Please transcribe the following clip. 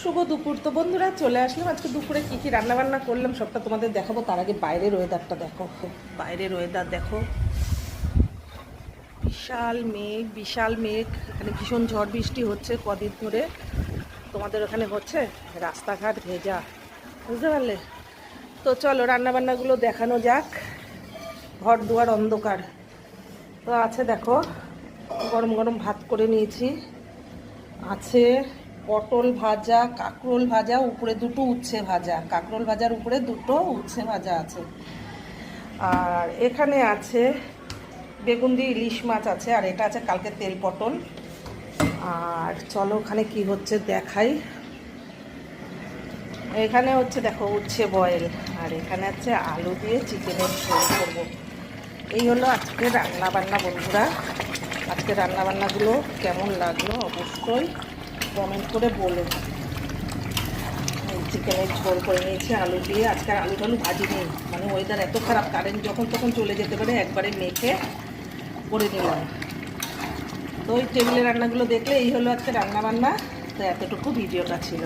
শুভ দুপুর। তো বন্ধুরা চলে আসলাম, আজকে দুপুরে কী কী রান্নাবান্না করলাম সবটা তোমাদের দেখাবো। তার আগে বাইরের ওয়েদারটা দেখো, বাইরের ওয়েদার দেখো, বিশাল মেঘ। এখানে ভীষণ ঝড় বৃষ্টি হচ্ছে কদিন ধরে। তোমাদের ওখানে হচ্ছে? রাস্তাঘাট ভেজা, বুঝতে পারলে? তো চলো রান্নাবান্নাগুলো দেখানো যাক। ঘর দুয়ার অন্ধকার। তো আছে দেখো, গরম গরম ভাত করে নিয়েছি, আছে পটল ভাজা, কাঁকরোল ভাজা, উপরে দুটো উচ্ছে ভাজা, কাঁকরোল ভাজার উপরে দুটো উচ্ছে ভাজা আছে। আর এখানে আছে বেগুন দিয়ে ইলিশ মাছ আছে, আর এটা আছে কালকে তেল পটল। আর চলো ওখানে কি হচ্ছে দেখাই। এখানে হচ্ছে দেখো উচ্ছে বয়েল, আর এখানে আছে আলু দিয়ে চিকেনের ঝোল করবো। এই হলো আজকে রান্না বান্না বন্ধুরা। আজকে রান্নাবান্নাগুলো কেমন লাগলো অবশ্যই কমেন্ট করে বলো। চিকেনের ঝোল করে নিয়েছি আলু দিয়ে। আজকে আলু টালু ভাজি নেই, মানে ওয়েদার এত খারাপ, কারেন্ট যখন তখন চলে যেতে পারে, একবারে মেখে করে নিলাম। তো ওই টেবিলে রান্নাগুলো দেখলে এই হলো আজকে রান্নাবান্না। তো এতটুকু ভিডিওটা ছিল।